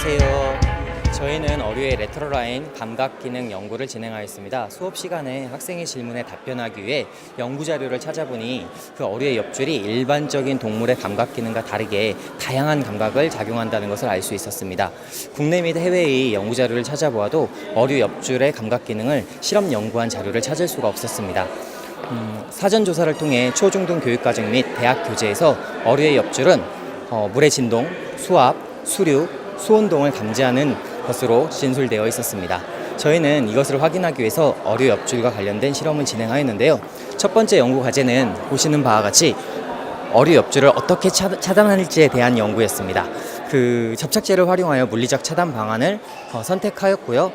안녕하세요. 저희는 어류의 레트로라인 감각 기능 연구를 진행하였습니다. 수업 시간에 학생의 질문에 답변하기 위해 연구 자료를 찾아보니 그 어류의 옆줄이 일반적인 동물의 감각 기능과 다르게 다양한 감각을 작용한다는 것을 알 수 있었습니다. 국내 및 해외의 연구 자료를 찾아보아도 어류 옆줄의 감각 기능을 실험 연구한 자료를 찾을 수가 없었습니다. 사전 조사를 통해 초중등 교육과정 및 대학 교재에서 어류의 옆줄은 물의 진동, 수압, 수류, 수온동을 감지하는 것으로 진술되어 있었습니다. 저희는 이것을 확인하기 위해서 어류 옆줄과 관련된 실험을 진행하였는데요. 첫 번째 연구 과제는 보시는 바와 같이 어류 옆줄을 어떻게 차단할지에 대한 연구였습니다. 그 접착제를 활용하여 물리적 차단 방안을 선택하였고요.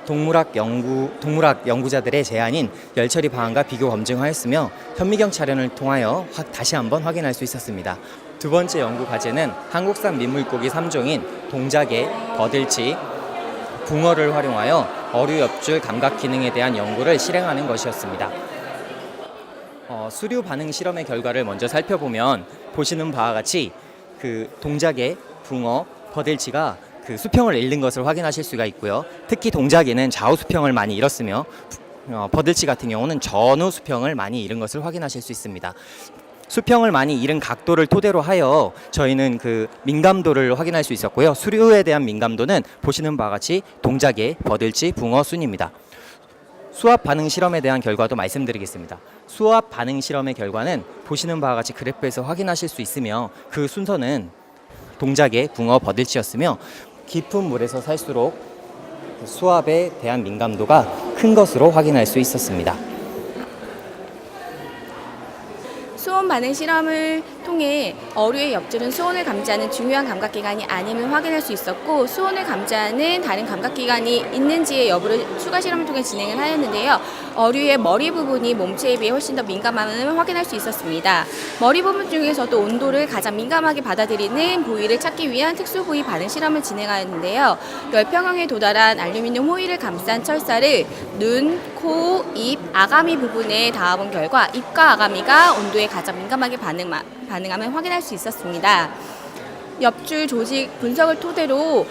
동물학 연구자들의 제안인 열처리 방안과 비교 검증하였으며 현미경 촬영을 통하여 다시 한번 확인할 수 있었습니다. 두 번째 연구 과제는 한국산 민물고기 3종인 동작개, 버들치, 붕어를 활용하여 어류 옆줄 감각 기능에 대한 연구를 실행하는 것이었습니다. 수류 반응 실험의 결과를 먼저 살펴보면 보시는 바와 같이 그 동작개, 붕어, 버들치가 그 수평을 잃는 것을 확인하실 수가 있고요. 특히 동작개는 좌우 수평을 많이 잃었으며 버들치 같은 경우는 전후 수평을 많이 잃은 것을 확인하실 수 있습니다. 수평을 많이 잃은 각도를 토대로 하여 저희는 그 민감도를 확인할 수 있었고요. 수류에 대한 민감도는 보시는 바와 같이 동작개, 버들치, 붕어 순입니다. 수압 반응 실험에 대한 결과도 말씀드리겠습니다. 수압 반응 실험의 결과는 보시는 바와 같이 그래프에서 확인하실 수 있으며 그 순서는 동작개, 붕어, 버들치였으며 깊은 물에서 살수록 수압에 대한 민감도가 큰 것으로 확인할 수 있었습니다. 수온 반응 실험을 통해 어류의 옆줄은 수온을 감지하는 중요한 감각기관이 아님을 확인할 수 있었고, 수온을 감지하는 다른 감각기관이 있는지의 여부를 추가 실험을 통해 진행을 하였는데요. 어류의 머리 부분이 몸체에 비해 훨씬 더 민감함을 확인할 수 있었습니다. 머리 부분 중에서도 온도를 가장 민감하게 받아들이는 부위를 찾기 위한 특수 부위 반응 실험을 진행하였는데요. 열평형에 도달한 알루미늄 호일을 감싼 철사를 눈, 코, 입, 아가미 부분에 닿아본 결과 입과 아가미가 온도에 가장 민감하게 반응함을 확인할 수 있었습니다. 옆줄 조직 분석을 토대로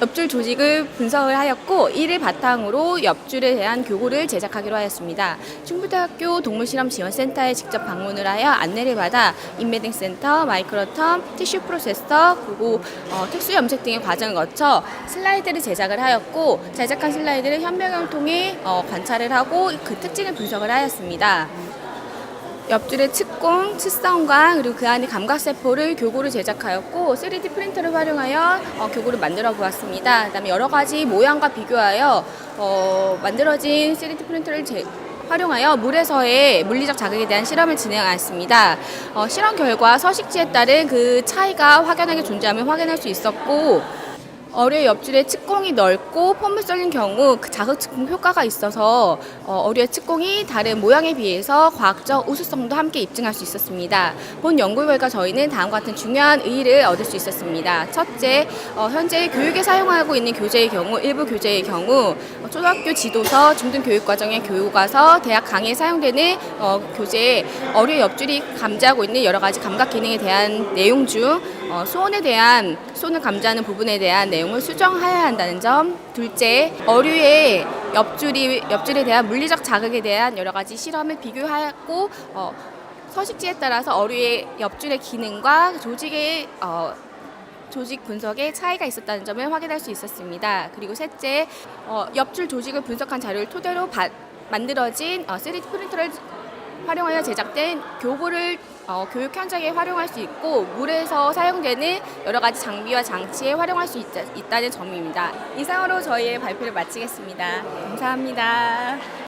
옆줄 조직을 분석을 하였고, 이를 바탕으로 옆줄에 대한 교구를 제작하기로 하였습니다. 충북대학교 동물실험지원센터에 직접 방문을 하여 안내를 받아 인베딩 센터, 마이크로텀, 티슈 프로세서, 그리고 특수 염색 등의 과정을 거쳐 슬라이드를 제작을 하였고, 제작한 슬라이드를 현미경을 통해 관찰을 하고 그 특징을 분석을 하였습니다. 옆줄의 측공, 측성과 그리고 그 안에 감각세포를 교구를 제작하였고, 3D 프린터를 활용하여 교구를 만들어 보았습니다. 그다음에 여러 가지 모양과 비교하여 만들어진 3D 프린터를 활용하여 물에서의 물리적 자극에 대한 실험을 진행하였습니다. 실험 결과 서식지에 따른 그 차이가 확연하게 존재함을 확인할 수 있었고, 어류의 옆줄의 측공이 넓고 폼을 썰린 경우 그 자극 측공 효과가 있어서 어류의 측공이 다른 모양에 비해서 과학적 우수성도 함께 입증할 수 있었습니다. 본 연구 결과 저희는 다음과 같은 중요한 의의를 얻을 수 있었습니다. 첫째, 현재 교육에 사용하고 있는 교재의 경우, 일부 교재의 경우 초등학교 지도서, 중등교육과정의 교과서, 대학 강의에 사용되는 교재에 어류의 옆줄이 감지하고 있는 여러 가지 감각 기능에 대한 내용 중 수온을 감지하는 부분에 대한 내용을 수정하여야 한다는 점. 둘째, 어류의 옆줄에 대한 물리적 자극에 대한 여러 가지 실험을 비교하였고, 서식지에 따라서 어류의 옆줄의 기능과 조직 분석에 차이가 있었다는 점을 확인할 수 있었습니다. 그리고 셋째, 옆줄 조직을 분석한 자료를 토대로 만들어진 3D 프린터를 활용하여 제작된 교구를 교육 현장에 활용할 수 있고, 물에서 사용되는 여러 가지 장비와 장치에 활용할 수 있다는 점입니다. 이상으로 저희의 발표를 마치겠습니다. 감사합니다.